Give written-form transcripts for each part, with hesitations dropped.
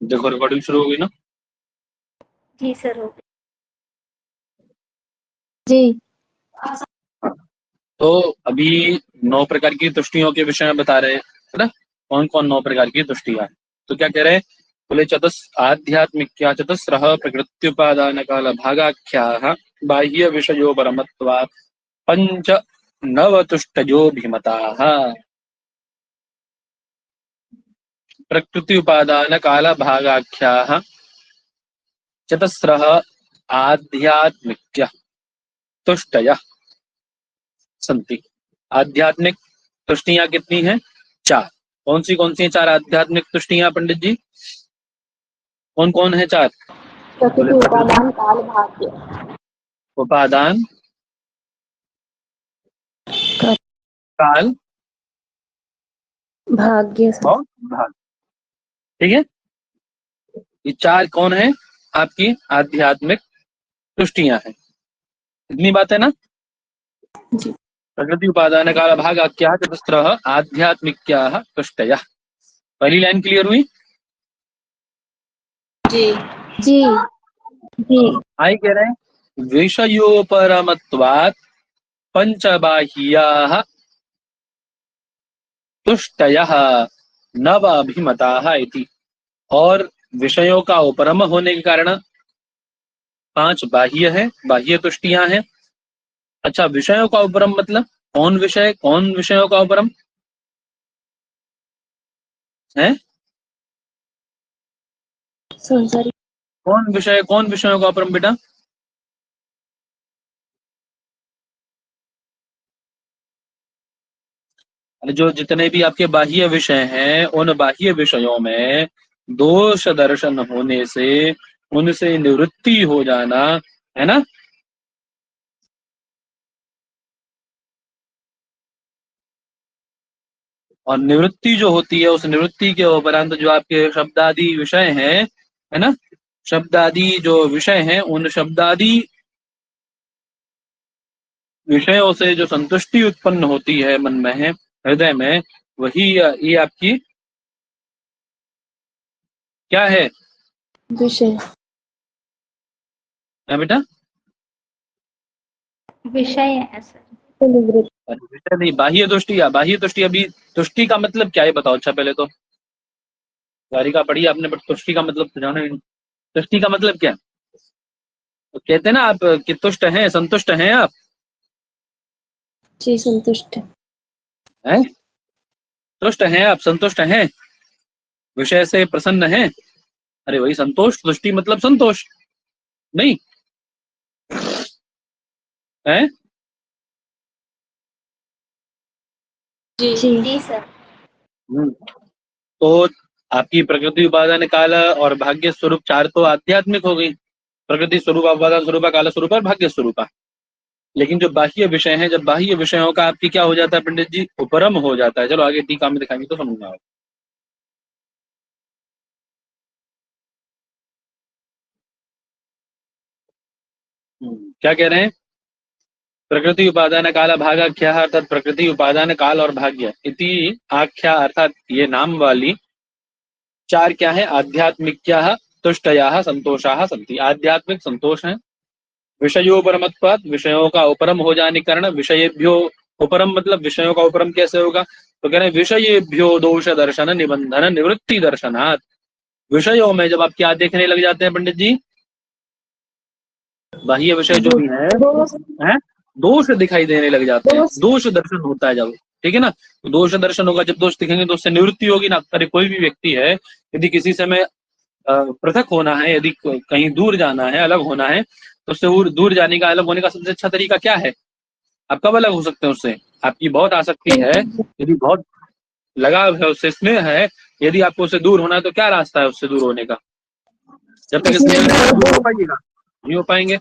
देखो रिकॉर्डिंग शुरू हो गई ना। जी सर, हो जी। तो अभी 9 प्रकार की तुष्टियों के विषय में बता रहे हैं, है ना। कौन कौन 9 प्रकार की तुष्टियां। तो क्या कह रहे हैं, बोले आध्यात्मिक्या चतस्रः प्रकृत्युपादान काल भागाख्याः बाह्य विषयो परमत्वा पंच नव तुष्टयो भिमताः। प्रकृति उपादान काल भागाख्याः चतस्रः आध्यात्मिक्य तुष्टयः सन्ति। आध्यात्मिक तुष्टियां कितनी हैं? 4। कौन सी हैं 4 आध्यात्मिक तुष्टियां पंडित जी? कौन कौन है 4? प्रकृति उपादान काल भाग्य। उपादान काल भाग्य से। और भाग। ठीक है, ये 4 कौन है? आपकी आध्यात्मिक तुष्टियां हैं। इतनी बात है ना। जी। प्रकृति उपादान काल भागाख्याः चतस्रः आध्यात्मिक्याः तुष्टयः। पहली लाइन क्लियर हुई? जी जी जी। आई कह रहे हैं विषयोपरमत्वात् पंचबाह्याः तुष्टयः नव अभिमताः इति। और विषयों का उपरम होने के कारण 5 बाह्य है, बाह्य तुष्टियां हैं। अच्छा, विषयों का उपरम मतलब कौन विषयों का उपरम है? संसारी। कौन विषयों का उपरम बेटा? जो जितने भी आपके बाह्य विषय हैं, उन बाह्य विषयों में दोष दर्शन होने से उनसे निवृत्ति हो जाना, है ना। और निवृत्ति जो होती है, उस निवृत्ति के उपरांत जो आपके शब्दादि विषय हैं, है ना, शब्दादि जो विषय हैं, उन शब्दादि विषयों से जो संतुष्टि उत्पन्न होती है मन में, है हृदय में, वही ये आपकी क्या है? विषय। है बेटा? विषय है सर। विषय नहीं, बाह्य तुष्टि। बाह्य तुष्टि, अभी तुष्टि का मतलब क्या है बताओ। अच्छा पहले तो गारिका पढ़ी आपने, बट तुष्टि का मतलब तो जाना ही नहीं। तुष्टि का मतलब क्या है? तो कहते हैं ना आप कि तुष्ट हैं, संतुष्ट हैं आप। जी, संतुष्ट हैं? तुष्ट हैं आप, संतुष्ट हैं, विषय से प्रसन्न हैं। अरे वही संतोष। तुष्टि मतलब संतोष नहीं है? जी जी सर। तो आपकी प्रकृति उपादान काल और भाग्य स्वरूप 4 तो आध्यात्मिक हो गई। प्रकृति स्वरूप, उपादान स्वरूप, काल स्वरूप और भाग्य स्वरूप। लेकिन जो बाह्य विषय हैं, जब बाह्य विषयों का आपकी क्या हो जाता है पंडित जी? उपरम हो जाता है। चलो आगे टीका में दिखाएंगे तो समझ में आओगे। क्या कह रहे हैं? प्रकृति उपादान काल भागाख्या अर्थात प्रकृति उपादान काल और भाग्य इति आख्या अर्थात ये नाम वाली 4 क्या है? आध्यात्मिक्या तुष्टया संतोषा सन्ति। आध्यात्मिक संतोष है। विषयोपरमत्वात्, विषयों का उपरम हो जाने के कारण, विषयेभ्यो उपरम मतलब विषयों का उपरम कैसे होगा? तो कह रहे हैं विषयेभ्यो दोष दर्शन निबंधन निवृत्ति दर्शनात्। विषयों में जब आप क्या देखने लग जाते हैं पंडित जी? बाह्य विषय जो भी है दोष दिखाई देने लग जाते हैं। दोष दर्शन होता है जब, ठीक है ना। तो दोष दर्शन होगा, जब दोष दिखेंगे तो उससे निवृत्ति होगी ना। अरे कोई भी व्यक्ति है, यदि किसी से में पृथक होना है, यदि कहीं दूर जाना है, अलग होना है, तो उससे दूर जाने का, अलग होने का सबसे अच्छा तरीका क्या है? आप कब अलग हो सकते हैं उससे? आपकी बहुत आसक्ति है, यदि बहुत लगाव है उससे, इसमें है, यदि आपको उससे दूर होना है तो क्या रास्ता है उससे दूर होने का? जब तक इसमें दूर हो पाइएगा, नहीं हो पाएंगे।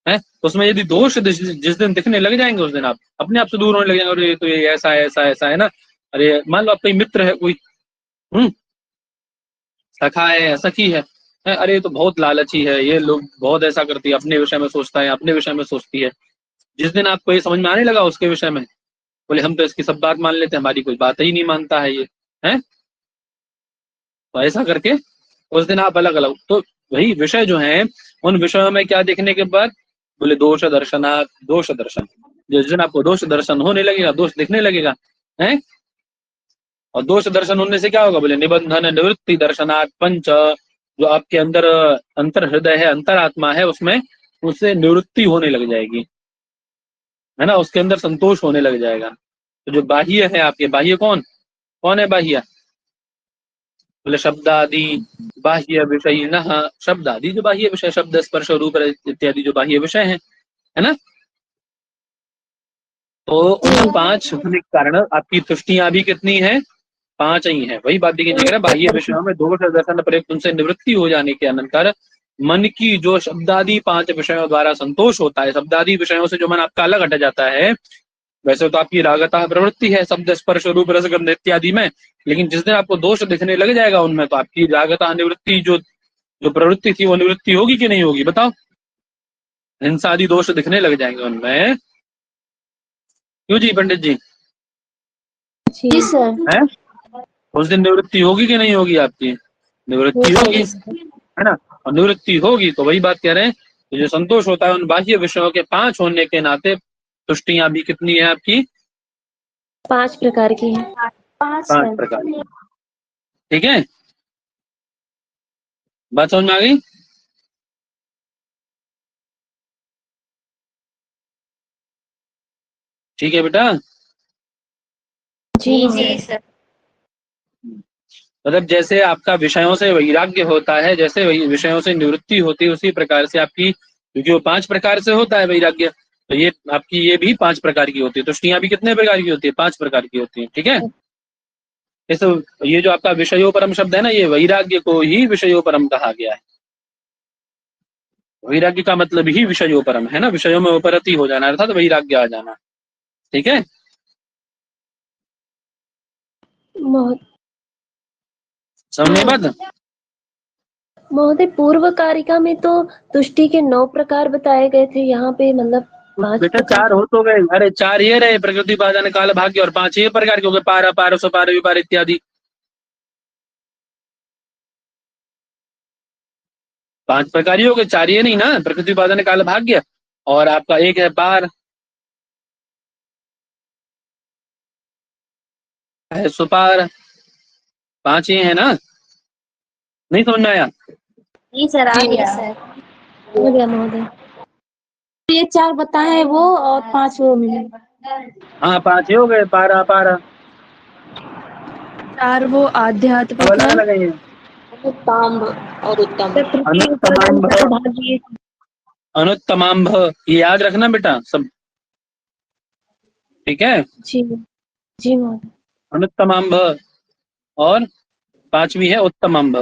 है तो उसमें यदि दोष जिस दिन दिखने लग जाएंगे, उस दिन आप अपने आप से दूर होने लग जाएंगे। अरे तो ये ऐसा है, ऐसा ऐसा है ना। अरे मान लो आपका मित्र है कोई, सखा है, सखी है, अरे ये तो बहुत लालची है, ये लोग बहुत ऐसा करती है, अपने विषय में सोचता है, अपने विषय में सोचती है। जिस दिन आपको ये समझ में आने लगा उसके विषय में, बोले हम तो इसकी सब बात मान लेते हैं, हमारी कोई बात ही नहीं मानता है ये, है। तो ऐसा करके उस दिन आप अलग अलग। तो वही विषय जो है, उन विषयों में क्या देखने के बाद, बोले दोष दर्शनात्, दोष दर्शन। जिस दिन आपको दोष दर्शन होने लगेगा, दोष दिखने लगेगा है, और दोष दर्शन होने से क्या होगा, बोले निबंधन निवृत्ति दर्शनात् पंच, जो आपके अंदर अंतर हृदय है, अंतरात्मा है, उसमें उससे निवृत्ति होने लग जाएगी, है ना, उसके अंदर संतोष होने लग जाएगा। तो जो बाह्य है आपके, बाह्य कौन कौन है बाह्य, बोले शब्दादि बाह्य विषय न, शब्दादि जो बाह्य विषय, शब्द स्पर्श रूप इत्यादि जो बाह्य विषय है ना। तो उन पांच होने के कारण आपकी तुष्टियां भी कितनी है, पांच ही है। वही बात देखिए कह रहा, बाह्य विषयों में दोष दर्शन प्रयुक्त उनसे निवृत्ति हो जाने के अनंतर मन की जो शब्दादि पांच विषयों द्वारा संतोष होता है, शब्दादि विषयों से जो मन आपका अलग हट जाता है, वैसे तो आपकी रागता प्रवृत्ति है शब्द स्पर्श रूप रसगंध इत्यादि में, लेकिन जिस दिन आपको दोष दिखने लग जाएगा उनमें, तो आपकी रागता निवृत्ति जो जो प्रवृत्ति थी वो निवृत्ति होगी कि नहीं होगी, बताओ। हिंसा आदि दोष दिखने लग जाएंगे उनमें, क्यों जी पंडित जी, जी सर। है उस दिन निवृत्ति होगी कि नहीं होगी, आपकी निवृत्ति होगी, है ना। और निवृत्ति होगी तो वही बात कह रहे हैं, तो जो संतोष होता है उन बाह्य विषयों के पांच होने के नाते तुष्टियां भी कितनी है आपकी, 5 प्रकार की है। 5 पांच सर। प्रकार की। ठीक है, बात समझ में आ गई। ठीक है बेटा, जी जी सर। मतलब जैसे आपका विषयों से वैराग्य होता है, जैसे वही विषयों से निवृत्ति होती है, उसी प्रकार से आपकी, क्योंकि वो 5 प्रकार से होता है वैराग्य, तो ये आपकी ये भी 5 प्रकार की होती है। तुष्टियां भी कितने प्रकार की होती है, 5 प्रकार की होती है। ठीक है, इस ये जो आपका विषयोपरम शब्द है ना, ये वैराग्य को ही विषयोपरम कहा गया है। वैराग्य का मतलब ही विषयोपरम है ना, विषयों में उपरति हो जाना, अर्थात वैराग्य आ जाना। ठीक है, समझ में बात। महोदय पूर्व कारिका में तो तुष्टि के 9 प्रकार बताए गए थे, यहाँ पे मतलब 5 बेटा प्रकार। 4 हो तो गए, अरे 4 ये रहे, प्रकृति उपादान काल भाग्य, और 5 ये प्रकार के हो गए, पार अपार सुपार विपार इत्यादि। 5 प्रकार ही हो गए, 4 ये नहीं ना, प्रकृति उपादान काल भाग्य, और आपका एक है पार, है सुपार, 5 ये है ना, नहीं समझ में आया। जी सर, आ गया सर। हो गया महोदय। ये 4 बताए हैं वो, और 5 वो मिले। हाँ 5 ये हो गए, पार अपार, 4 वो आध्यात्मिक अब अलग अलग है ये। ताम्ब और उत्तम। प्रकृति अनुत्तमांभ, उपादान भाग्य। अनुत्तमांभ, ये याद रखना बेटा सब। ठीक है, जी जी महोदय। अनुत्तमांभ, और 5वीं है उत्तमांभ।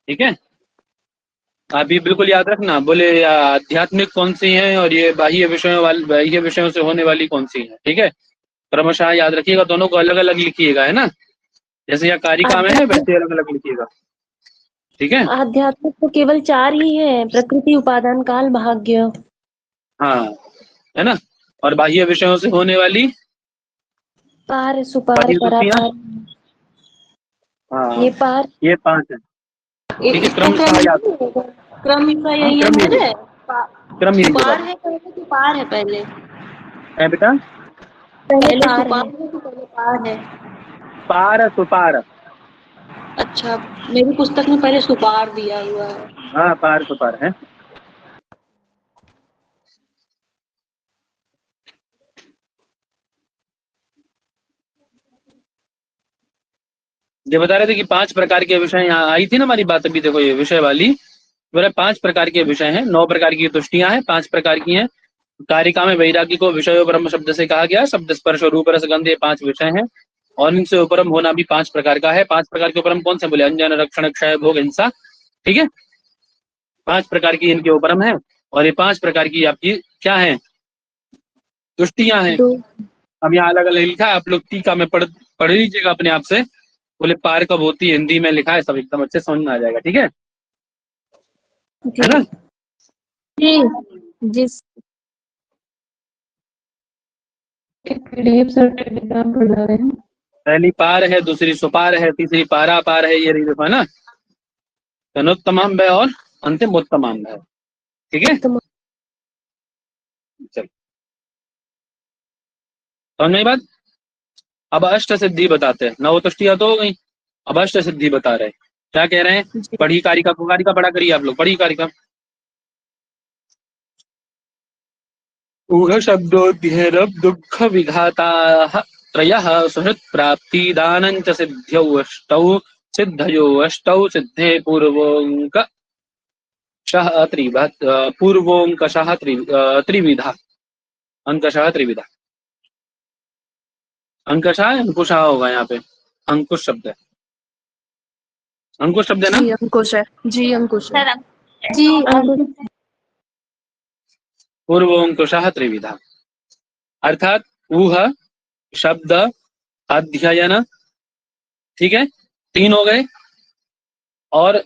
ठीक है, आप ये बिल्कुल याद रखना, बोले आध्यात्मिक कौन सी है, और ये बाह्य विषयों से होने वाली कौन सी है। ठीक है, क्रमशः याद रखिएगा, दोनों को अलग अलग लिखिएगा, है ना, जैसे यहाँ कारिका में है वैसे अलग अलग लिखिएगा। ठीक है, आध्यात्मिक तो केवल 4 ही है, प्रकृति उपादान काल भाग्य। हाँ, है ना, और बाह्य विषयों से होने वाली पार सुपार बाह्य तुष्टियां, परापार। हाँ ये पार ये 5 है। ठीक है, क्रमशः याद, क्रम का हाँ यही क्रम है यही, ना। क्रम यही सुपार होगा। है पहले कि पार है पहले? है बेटा, पहले सुपार है कि पहले पार है? पार सुपार, अच्छा, मेरी पुस्तक में पहले सुपार दिया हुआ है। हाँ पार सुपार है। ये बता रहे थे कि 5 प्रकार के विषय, यहाँ आई थी ना हमारी बात अभी, देखो ये विषय वाली, बोले 5 प्रकार के विषय हैं, 9 प्रकार की तुष्टियां हैं, 5 प्रकार की हैं। कारिका में वैराग्य को विषय ब्रह्म शब्द से कहा गया, शब्द स्पर्श रूप रस गंध ये 5 विषय हैं, और इनसे उपरम होना भी 5 प्रकार का है। 5 प्रकार के उपरम कौन से, बोले अंजन रक्षण क्षय भोग हिंसा। ठीक है, 5 प्रकार की इनके उपरम है, और ये 5 प्रकार की आपकी क्या है, तुष्टियां हैं। अब यहाँ अलग अलग लिखा है, आप लोग टीका में पढ़ लीजिएगा अपने आप से, बोले पार कब होती है, हिंदी में लिखा है, सब एकदम अच्छे समझ में आ जाएगा। ठीक है ना। जी जिस पीडीएफ सर्टिफिकेट पढ़ा रहे हैं। पहली पार है, दूसरी सुपार है, तीसरी पारा पार है, ये देखो है ना, तनोत्तमाम है और अंतिम उत्तमाम है। ठीक है, उत्तम। चल समझ में आई बात। अब अष्ट सिद्धि बताते हैं, नवतुष्टियां तो हो गई, अब अष्ट सिद्धि बता रहे हैं। क्या कह रहे हैं, जी। पढ़ी कारिका को, कारिका पढ़ा करिए आप लोग, पढ़ी कारिका। ऊह शब्दोद्येरब दुःख विघाताः त्रयः सुहृत् प्राप्तिदानं च सिद्ध्यौ अष्टौ सिद्धयो अष्टौ सिद्धे पूर्वोऽङ्कशः त्रिविधा अंकशः त्रिविधा। अंकशः अंकुशः होगा यहाँ पे, अंकुश शब्द है, अंकुश शब्द है ना। जी अंकुश है, जी अंकुश है। सर जी अंकुश। पूर्वोऽङ्कुशः त्रिविधा, अर्थात ऊह शब्द अध्ययन, ठीक है, तीन हो गए, और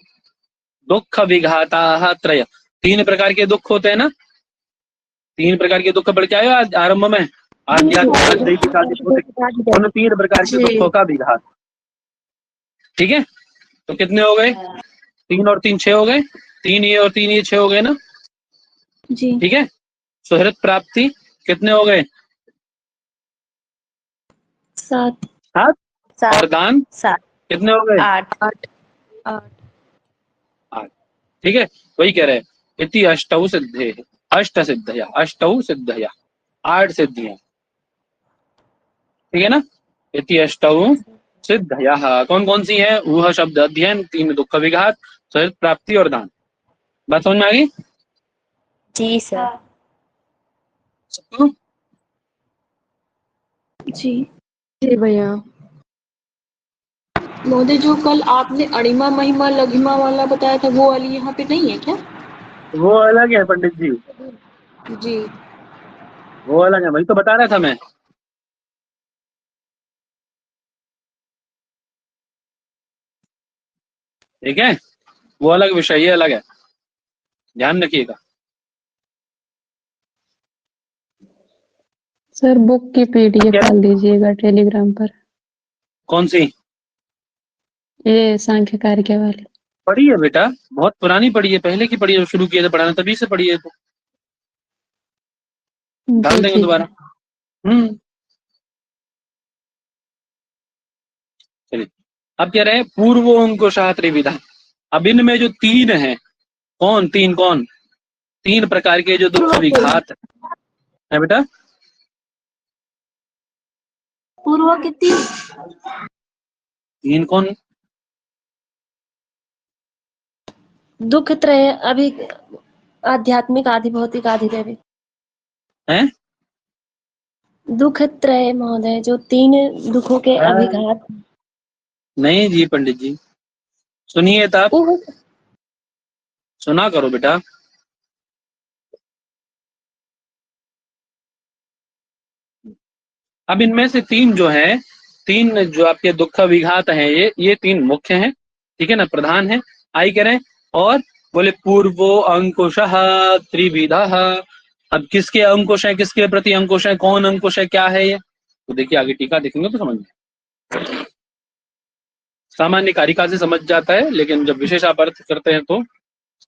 दुख विघाता त्रय, तीन प्रकार के दुख होते हैं ना, तीन प्रकार के दुख पढ़ के आए आज आरंभ में, आध्यात्मिक दैहिक आदि भौतिक, उन तीन प्रकार के जी। दुखों का विघात। ठीक है, तो कितने हो गए, तीन और तीन छह हो गए, तीन ये और तीन ये छह हो गए ना। जी। ठीक है, सुहृत प्राप्ति कितने हो गए, 7। 7, और सात दान सात कितने हो गए, 8 8 8 8। ठीक है, वही कह रहे हैं, इति अष्टौ सिद्धे, अष्ट सिद्धया, अष्टौ सिद्धया, 8 सिद्धियां। ठीक है ना, इति अष्टौ सिद्धया, कौन कौन सी है, ऊह शब्द अध्ययन, तीन दुख विघात, सुहृत प्राप्ति और दान। बात समझ में आ गई जी सर। सबको। जी जी भैया। महोदय, जो कल आपने अणिमा महिमा लघिमा वाला बताया था वो वाली यहाँ पे नहीं है क्या? वो अलग है पंडित जी, जी। वो अलग है, वही तो बता रहा था मैं। ठीक है, वो अलग विषय, ये अलग है, ध्यान रखिएगा। सर बुक की पीडीएफ डाल दीजिएगा टेलीग्राम पर, कौन सी ये सांख्य कार्य वाली। पढ़ी है बेटा, बहुत पुरानी पढ़ी है, पहले की पढ़ी है, शुरू किया था पढ़ाना तभी से पढ़ी है, तो डाल जी देंगे ठीक दोबारा। है। चलिए, अब कह रहे हैं पूर्वोंकुशः त्रिविधा। अब इनमें जो तीन है, कौन तीन, कौन तीन प्रकार के जो दुख विघात है बेटा, पूर्व कितनी तीन कौन, दुख त्रय, अभी आध्यात्मिक आदि भौतिक आदि दैविक। है दुख त्रय महोदय, जो 3 दुखों के अभिघात। नहीं जी पंडित जी, सुनिए तब, ऊह सुना करो बेटा। अब इनमें से तीन जो है, तीन जो आपके दुख विघात हैं, ये तीन मुख्य हैं, ठीक है ना, प्रधान है। आई कह रहे हैं, और बोले पूर्वो अंकुशः त्रिविधः। अब किसके अंकुश है, किसके प्रति अंकुश है, कौन अंकुश है, क्या है ये, तो देखिए आगे टीका देखेंगे तो समझ में। सामान्य कारिका से समझ जाता है, लेकिन जब विशेष आप अर्थ करते हैं तो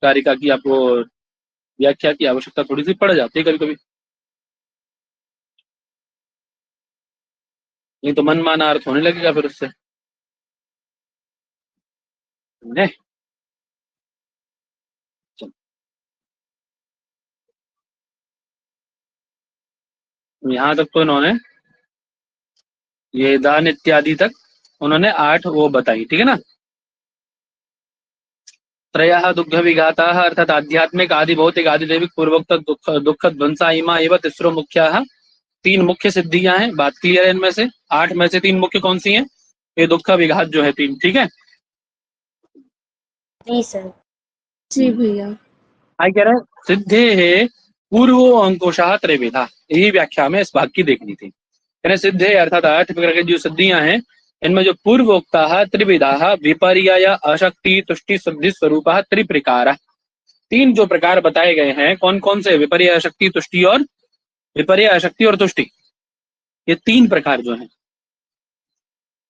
कारिका की आपको व्याख्या की आवश्यकता थोड़ी सी पड़ जाती है कभी कभी, नहीं तो मन माना अर्थ होने लगेगा फिर उससे। समझे? चलो, यहाँ तक तो इन्होंने ये दान इत्यादि तक उन्होंने 8 वो बताई, ठीक है ना। त्रयः दुग्ध विघाताः, अर्थात आध्यात्मिक आदि भौतिक आदि दैविक पूर्वोक्त दुख ध्वंसा इमा एवं तिस्रो मुख्याः, तीन मुख्य सिद्धियां हैं, बात क्लियर है। इनमें से 8 में से 3 मुख्य कौन सी हैं, ये दुख विघात जो है 3, ठीक है। जी सर। जी भैया। आई कह रहे हैं सिद्धे है पूर्वो अंकुशः त्रिविधा, यही व्याख्या में इस भाग की देखनी थी। कह रहे सिद्धे अर्थात 8 प्रकार की जो सिद्धियां हैं, इनमें जो पूर्वोक्ता त्रिविधा विपर्यय अशक्ति तुष्टि सिद्धि स्वरूप त्रिप्रकार, तीन जो प्रकार बताए गए हैं, कौन कौन से, विपर्यय अशक्ति तुष्टि और विपर्यय अशक्ति और तुष्टि, ये 3 प्रकार जो हैं,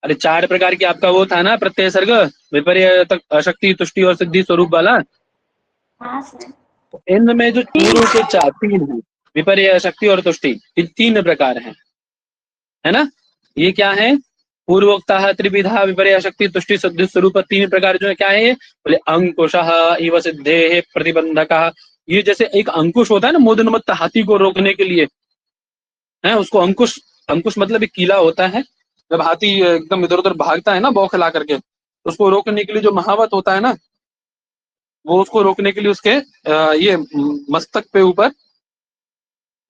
अरे 4 प्रकार की आपका वो था ना प्रत्यय सर्ग, विपर्य तक अशक्ति तुष्टि और सिद्धि स्वरूप वाला। हाँ सर। इनमें जो पूर्व के 3 हैं, विपर्य शक्ति और तुष्टि, ये 3 प्रकार हैं, है ना। ये क्या है, पूर्वोक्ता त्रिविधा विपर्य शक्ति तुष्टि सिद्धि स्वरूप 3 प्रकार जो है क्या है ये, बोले अंकुशः इव सिद्धेः प्रतिबंधकः। ये जैसे एक अंकुश होता है ना मोदनमत्त हाथी को रोकने के लिए, है उसको अंकुश, अंकुश मतलब एक कीला होता है, जब हाथी एकदम इधर उधर भागता है ना बौखला करके, तो उसको रोकने के लिए जो महावत होता है ना, वो उसको रोकने के लिए उसके ये मस्तक पे ऊपर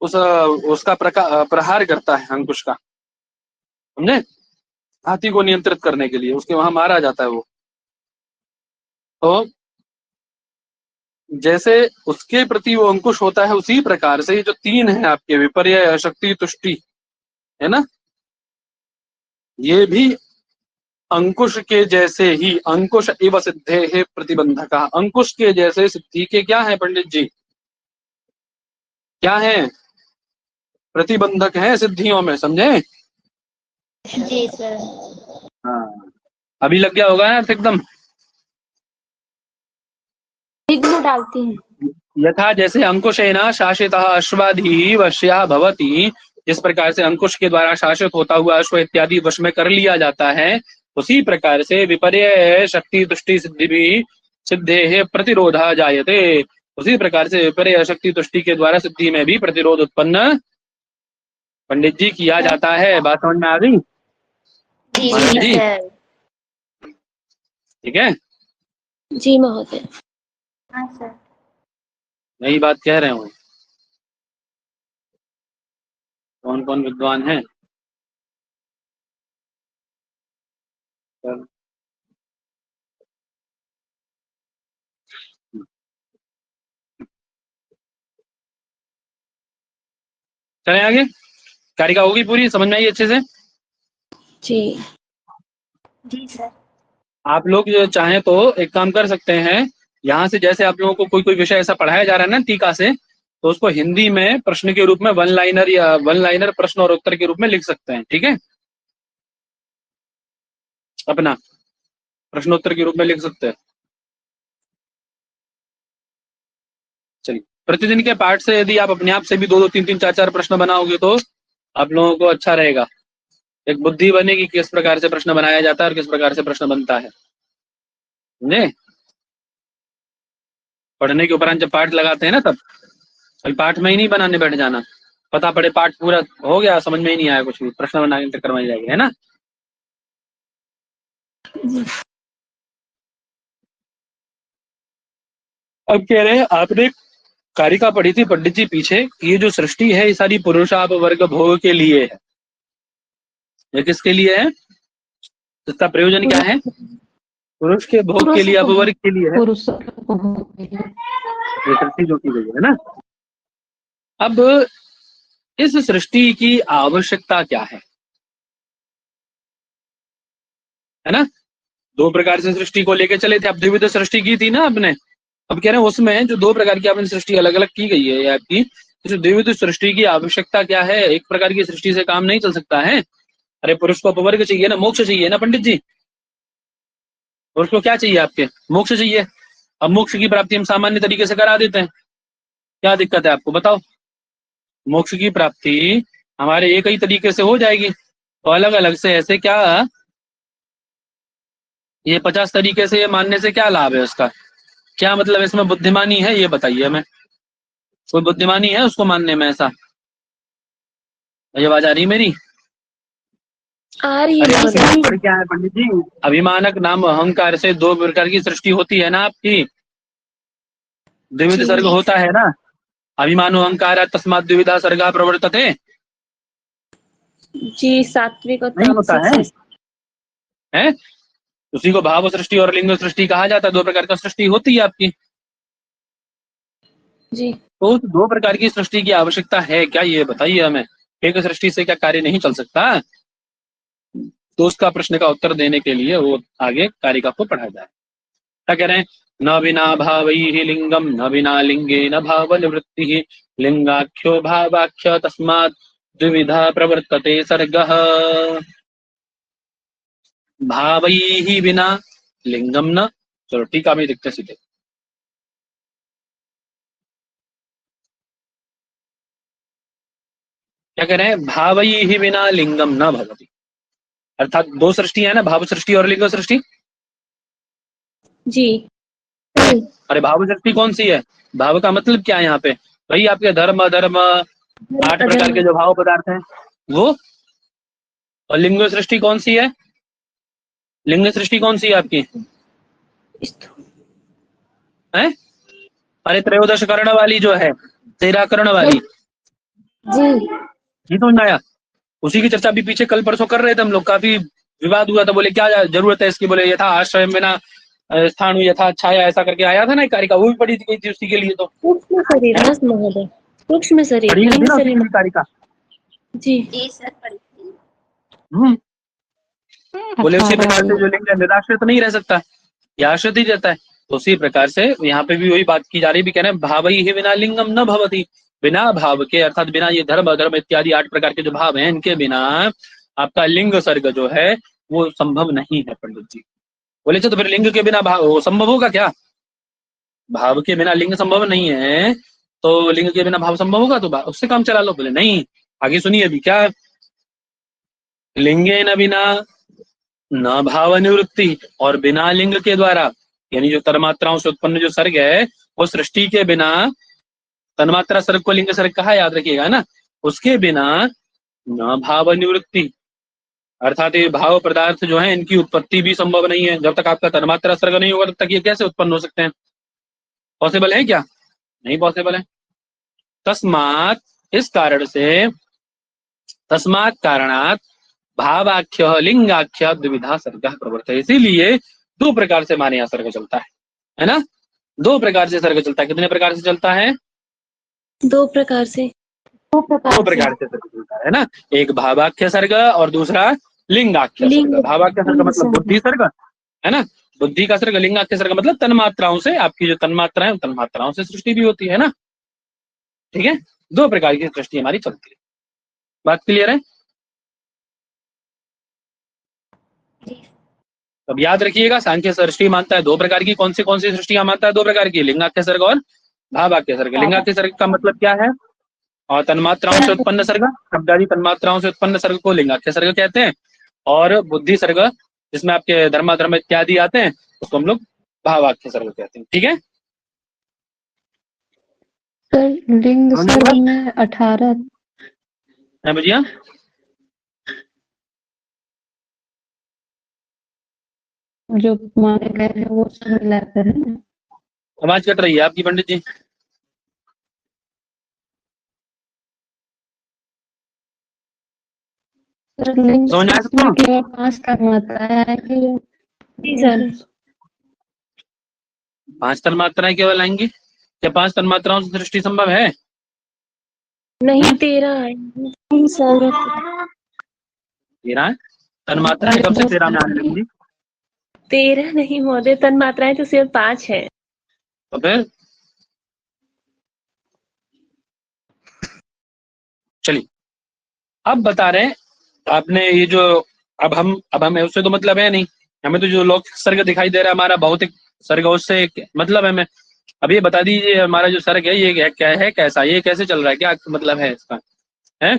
उसका प्रहार करता है अंकुश का, समझे, हाथी को नियंत्रित करने के लिए उसके वहां मारा जाता है वो। तो जैसे उसके प्रति वो अंकुश होता है, उसी प्रकार से ये जो 3 है आपके विपर्य शक्ति तुष्टि, है ना, ये भी अंकुश के जैसे ही, अंकुश इव सिद्धेः प्रतिबंधकः, अंकुश के जैसे सिद्धि के क्या है पंडित जी, क्या है, प्रतिबंधक है सिद्धियों में, समझे। जी सर। हाँ अभी लग गया होगा ना एकदम। विघ्न डालती हैं। यथा जैसे अंकुशेन शासितः अश्वाधि वश्या भवति, जिस प्रकार से अंकुश के द्वारा शासित होता हुआ अश्व इत्यादि वश में कर लिया जाता है, उसी प्रकार से विपर्य शक्ति तुष्टि सिद्धि भी सिद्धेः प्रतिरोधा जायते, उसी प्रकार से विपर्य शक्ति तुष्टि के द्वारा सिद्धि में भी प्रतिरोध उत्पन्न पंडित जी किया जाता है। बात समझ में आ गई जी महाराज जी, सर। ठीक है। जी महोदय। हाँ सर। नई बात कह रहे हूँ, कौन कौन विद्वान है। चले आगे, कारिका होगी पूरी, समझ में आई अच्छे से। जी जी सर। आप लोग जो चाहें तो एक काम कर सकते हैं, यहाँ से जैसे आप लोगों को कोई कोई विषय ऐसा पढ़ाया जा रहा है ना टीका से, तो उसको हिंदी में प्रश्न के रूप में 1 लाइनर या 1 लाइनर प्रश्न और उत्तर के रूप में लिख सकते हैं, ठीक है, अपना प्रश्नोत्तर के रूप में लिख सकते हैं। चलिए, प्रतिदिन के पाठ से यदि आप अपने आप से भी 2-2, 3-3, 4-4 प्रश्न बनाओगे तो आप लोगों को अच्छा रहेगा, एक बुद्धि बनेगी किस प्रकार से प्रश्न बनाया जाता है और किस प्रकार से प्रश्न बनता है, समझे। पढ़ने के उपरांत जब पाठ लगाते हैं ना, तब अभी पाठ में ही नहीं बनाने बैठ जाना, पता पड़े पाठ पूरा हो गया समझ में ही नहीं आया कुछ भी, प्रश्न बनाने के चक्कर में जाएगा, है ना। अब कह रहे हैं आपने कारिका पढ़ी थी पंडित जी पीछे, ये जो सृष्टि है ये सारी पुरुषाप वर्ग भोग के लिए है, ये किसके लिए है, इसका प्रयोजन क्या है, पुरुष के भोग के लिए, अपवर्ग के लिए है, पुरुष को भोग के लिए। ये सृष्टि जो की गई है ना। अब इस सृष्टि की आवश्यकता क्या है ना। 2 प्रकार से सृष्टि को लेके चले थे, अब द्विविध सृष्टि की थी ना आपने, अब कह रहे हैं उसमें जो 2 प्रकार की आपने सृष्टि अलग अलग की गई है आपकी, तो द्विविध सृष्टि की आवश्यकता क्या है, एक प्रकार की सृष्टि से काम नहीं चल सकता है। अरे पुरुष को अपवर्ग चाहिए ना, मोक्ष चाहिए ना पंडित जी, पुरुष को क्या चाहिए आपके, मोक्ष चाहिए। अब मोक्ष की प्राप्ति हम सामान्य तरीके से करा देते हैं, क्या दिक्कत है आपको बताओ। मोक्ष की प्राप्ति हमारे एक ही तरीके से हो जाएगी, तो अलग अलग से ऐसे क्या, ये 50 तरीके से ये मानने से क्या लाभ है, उसका क्या मतलब, इसमें बुद्धिमानी है, ये बताइए हमें, कोई बुद्धिमानी है उसको मानने में, ऐसा ये आवाज आ रही मेरी। आ रही अरे है तो महोदय। पर क्या है पंडित जी, अभिमानक नाम अहंकार से 2 प्रकार की सृष्टि होती है ना आपकी, द्विविध जी सर्ग होता है ना, अभिमानो अहंकार तस्मात् द्विविधा सर्गा प्रवर्तते, जी, सात्विक और नहीं होता तामसिक है, सृष्टि। हैं, उसी को भाव सृष्टि और लिंग सृष्टि कहा जाता है, 2 प्रकार का सृष्टि होती है आपकी। जी तो उस 2 प्रकार की सृष्टि की आवश्यकता है क्या, ये बताइए हमें, एक सृष्टि से क्या कार्य नहीं चल सकता, तो उसका प्रश्न का उत्तर देने के लिए वो आगे कारिका को पढ़ा जाए। क्या कह रहे हैं, न बिना भावैः लिंगम न बिना लिंगे न भाव निवृत्ति, लिंगाख्यो भावाख्य तस्मात् द्विविधा प्रवर्तते सर्गः। भावैः विना लिंगम न। चलो टीका में देखते हैं सीधे। क्या कह रहे हैं? भावैः विना लिंगम न भवति। अर्थात दो सृष्टि है ना, भाव सृष्टि और लिंग सृष्टि। जी। अरे भाव सृष्टि कौन सी है? भाव का मतलब क्या है यहाँ पे? भाई आपके धर्म अधर्म 8 प्रकार के जो भाव पदार्थ हैं वो। और लिंग सृष्टि कौन सी है? लिंग सृष्टि कौन सी है आपकी? है? अरे त्रयोदश कर्ण वाली जो है, 13 कर्ण वाली। जी। ये तो आया। उसी की चर्चा भी पीछे कल परसों कर रहे थे हम लोग, काफी विवाद हुआ था। बोले क्या जरूरत है इसकी? बोले यथा आश्रय बिना स्थानु यथा छाया, ऐसा करके आया था ना एक कारिका, वो भी पढ़ी गई थी उसी के लिए। तो सूक्ष्म शरीर बस महोदय, सूक्ष्म शरीर, पढ़ी गई थी लिंग ना उसी शरीर। की कारिका। जी। जी सर पढ़ी। हम्म। बोले उसी 18 प्रकार से वाली। जो लिंग है निराश्रित नहीं रह सकता, या आश्रित ही रहता है। तो उसी प्रकार से यहाँ पे भी वही बात की जा रही, भी कह रहे हैं भावैः विना लिंगम न भवति। बिना भाव के, अर्थात बिना ये धर्म अधर्म इत्यादि 8 प्रकार के जो भाव हैं, इनके बिना आपका लिंग सर्ग जो है वो संभव नहीं है पंडित जी। बोले तो फिर लिंग के बिना भाव वो संभव होगा क्या? भाव के बिना लिंग संभव नहीं है, तो लिंग के बिना भाव संभव होगा? तो उससे काम चला लो। बोले नहीं, आगे सुनिए अभी क्या। लिंगे न बिना न भाव निवृत्ति, और बिना लिंग के द्वारा, यानी जो तन्मात्राओं से उत्पन्न जो सर्ग है वो सृष्टि के बिना, तन्मात्रा सर्ग को लिंग सर्ग कहा, याद रखिएगा ना। उसके बिना न भाव निवृत्ति, अर्थात ये भाव पदार्थ जो है इनकी उत्पत्ति भी संभव नहीं है। जब तक आपका तन्मात्रा सर्ग नहीं होगा तब तक ये कैसे उत्पन्न हो सकते हैं? पॉसिबल है क्या? नहीं पॉसिबल है। तस्मात, इस कारण से, तस्मात कारणात भावाख्य लिंगाख्य द्विविधा सर्ग प्रवर्तते। इसीलिए 2 प्रकार से हमारे यहाँ सर्ग चलता है ना। 2 प्रकार से सर्ग चलता है। कितने प्रकार से चलता है? 2 प्रकार से। 2 प्रकार से सर्ग चलता है ना। एक भावाख्य सर्ग और दूसरा लिंगाख्य लिंग सर्ग। भावाख्य सर्ग मतलब बुद्धि सर्ग है ना, बुद्धि का सर्ग। लिंगाख्य सर्ग मतलब तन्मात्राओं से, आपकी जो तन्मात्राएं तन्मात्राओं से सृष्टि भी होती है ना। ठीक है, 2 प्रकार की सृष्टि हमारी चलती है। बात क्लियर है? अब याद रखिएगा, सांख्य सृष्टि मानता है 2 प्रकार की। कौन सी सृष्टियां मानता है? 2 प्रकार की, लिंगाख्य सर्ग और भावाख्य सर्ग। लिंगाख्य सर्ग का मतलब क्या है? और तन्मात्राओं से उत्पन्न सर्ग, शब्दादि तन्मात्राओं से उत्पन्न सर्ग को लिंगाख्य सर्ग कहते हैं। और बुद्धि सर्ग, जिसमें आपके धर्माधर्म इत्यादि आते हैं, उसको हम लोग भावाख्य सर्ग कहते हैं। ठीक है, सर लिंग सर्ग में 18 है भैया? जो माने गए हैं वो सब मिलाकर है ना। आवाज कट रही है आपकी पंडित जी। सर लिंग समझ आया सर्ग सबको? में केवल 5 तन्मात्राएं है कि जी सर। 5 तन्मात्राएं केवल आएंगी? क्या 5 तन्मात्राओं से सृष्टि संभव है? नहीं 13 है सर। 13 तन्मात्राएं कब से 13 में आने लगेंगी? 13 नहीं महोदय, तन मात्राएं तो सिर्फ 5 है। तो फिर चलिए, अब बता रहे हैं आपने ये जो, अब हमें उससे तो मतलब है नहीं। हमें तो जो लौकिक सर्ग दिखाई दे रहा है हमारा भौतिक सर्ग, उससे मतलब है। हमें अब ये बता दीजिए, हमारा जो सर्ग है ये क्या है, कैसा, ये कैसे चल रहा है, क्या मतलब है इसका? है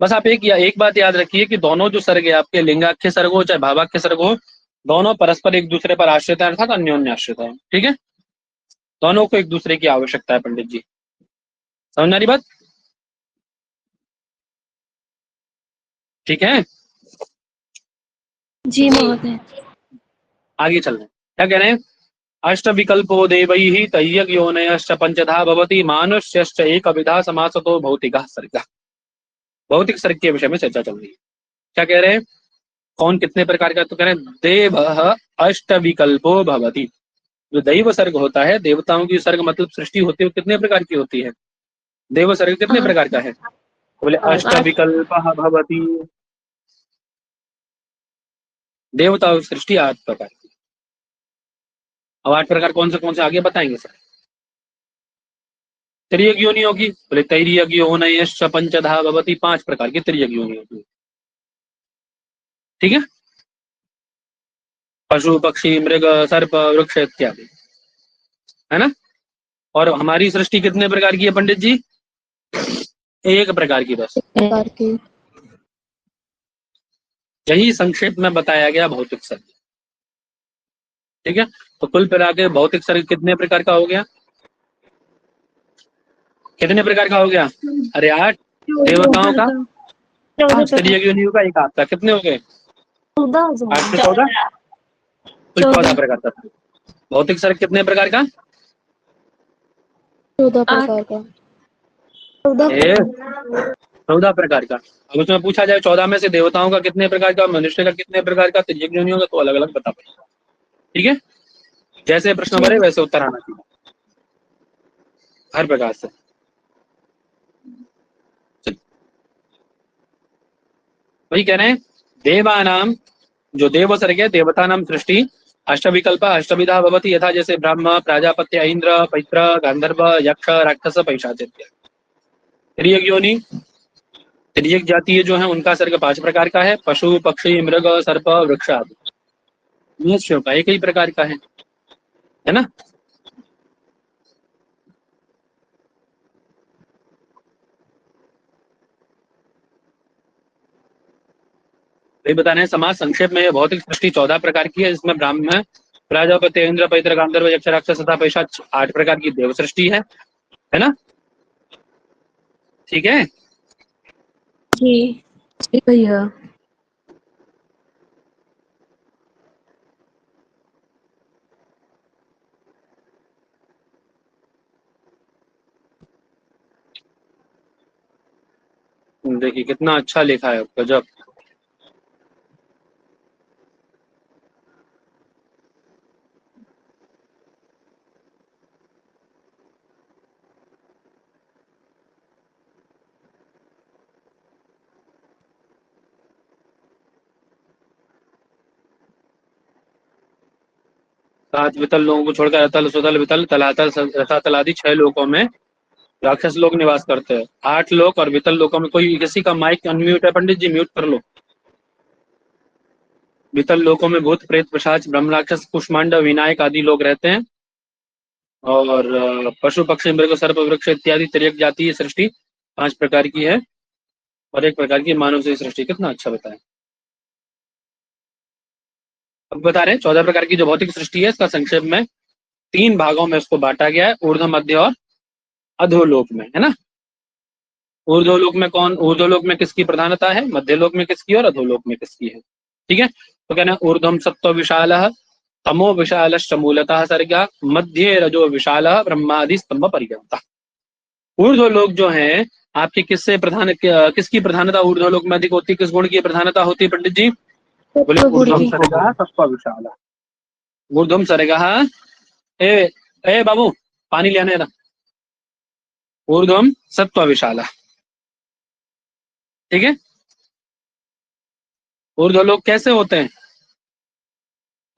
बस आप एक बात याद रखिए कि दोनों जो सर्ग है आपके, लिंगाख्य सर्ग हो चाहे भावाख्य सर्ग हो, दोनों परस्पर एक दूसरे पर आश्रित है, अर्थात अन्योन्य आश्रित है। ठीक है, दोनों को एक दूसरे की आवश्यकता है पंडित जी। समझ आ रही बात? ठीक है, जी महोदय। आगे चल रहे हैं। क्या कह रहे हैं? अष्ट विकल्पो देवैः तय्यग योनयश्च पंचधा भवति मानुष्यश्च एकविधा समासतो भौतिकः सर्गः। भौतिक सर्ग के विषय में चर्चा चल रही है। क्या कह रहे हैं? कौन कितने प्रकार का? तो कह रहे हैं देवः अष्ट विकल्पो भवति। जो दैव सर्ग होता है, देवताओं की सर्ग मतलब सृष्टि होती है, वो कितने प्रकार की होती है? देव सर्ग कितने प्रकार का है? बोले अष्ट विकल्पः भवति। देवताओं की सृष्टि 8 प्रकार की। अब 8 प्रकार कौन से आगे बताएंगे सर। त्रियग योनि होगी। बोले तैरियग योनयश्च पंचधा भवति। 5 प्रकार की त्रियग योनि होगी। ठीक है, पशु पक्षी मृग सर्प वृक्ष इत्यादि, है ना। और हमारी सृष्टि कितने प्रकार की है पंडित जी? एक प्रकार की बस। प्रकार की। यही संक्षेप में बताया गया भौतिक सर्ग, ठीक है। तो कुल मिला के भौतिक सर्ग कितने प्रकार का हो गया? कितने प्रकार का हो गया? अरे 8 देवताओं का, 5 त्रियज्ञ योनियों का, एक आपका, कितने हो गए? 8 से 14, कुल 14 प्रकार का। भौतिक सर्ग कितने प्रकार का? 14 प्रकार का। 14 प्रकार का। अब उसमें पूछा जाए 14 में से देवताओं का कितने प्रकार का, मनुष्य का कितने प्रकार का, त्रियज्ञ योनियों का, तो अलग अलग बता पाएंगे, ठीक है। जैसे प्रश्न भरे वैसे उत्तर आना चाहिए हर प्रकार से। वही कह रहे हैं, देवानाम, जो देव सर्ग है, देवता नाम सृष्टि, अष्टविकल्प अष्टविधा भवति, यथा जैसे ब्रह्म प्रजापत्य इंद्र पैत्र गंधर्व यक्ष राक्षस पैशाच इत्यादि। त्रियज्ञ योनि, त्रियज्ञ जातीय जो है उनका सर्ग 5 प्रकार का है, पशु पक्षी मृग सर्प वृक्ष आदि। मनुष्यों का एक ही प्रकार का है ना। ये बता रहे हैं समाज संक्षेप में, भौतिक सृष्टि 14 प्रकार की है, जिसमें ब्राह्मण प्रजापति इंद्र पैत्र गांधर्व यक्ष राक्षस तथा पैशाच 8 प्रकार की देव सृष्टि है ना। ठीक है जी जी भैया। देखिए कितना अच्छा लिखा है, गजब। सात वितल लोगों को छोड़कर अतल सुतल वितल तलातल रसातल आदि 6 लोकों में राक्षस लोग निवास करते हैं। 8 लोक और वितल लोकों में, कोई किसी का माइक अनम्यूट है पंडित जी, म्यूट कर लो। वितल लोकों में भूत प्रेत पिशाच ब्रह्म राक्षस कुष्मांड विनायक आदि लोग रहते हैं। और पशु पक्षी मृग सर्प वृक्ष इत्यादि त्रियक जातीय सृष्टि 5 प्रकार की है, और 1 प्रकार की मानव से सृष्टि। कितना अच्छा बताया। अब बता रहे हैं 14 प्रकार की जो भौतिक सृष्टि है, इसका संक्षेप में 3 भागों में इसको बांटा गया है, ऊर्ध्व मध्य और अधोलोक में, है ना। ऊर्ध्वलोक में कौन, ऊर्ध्वलोक में किसकी प्रधानता है, मध्यलोक में किसकी और अधोलोक में किसकी है, ठीक है। तो कहना है ऊर्ध्वम सत्व विशाल तमो विशाल मूलतः सर्गा मध्य रजो विशाल ब्रह्मादि स्तंभ पर्यंता। ऊर्ध्वलोक जो है आपके किससे प्रधान, किसकी प्रधानता ऊर्ध्वलोक में अधिक होती है, किस गुण की प्रधानता होती है पंडित जी? बोले ऊर्ध्वम सर्गा सत्व विशाल। ऊर्ध्वम सर्गा, ए बाबू पानी ले आने जरा। ऊर्ध्वम सत्व विशाल, ठीक है। ऊर्ध्वलोक कैसे होते हैं?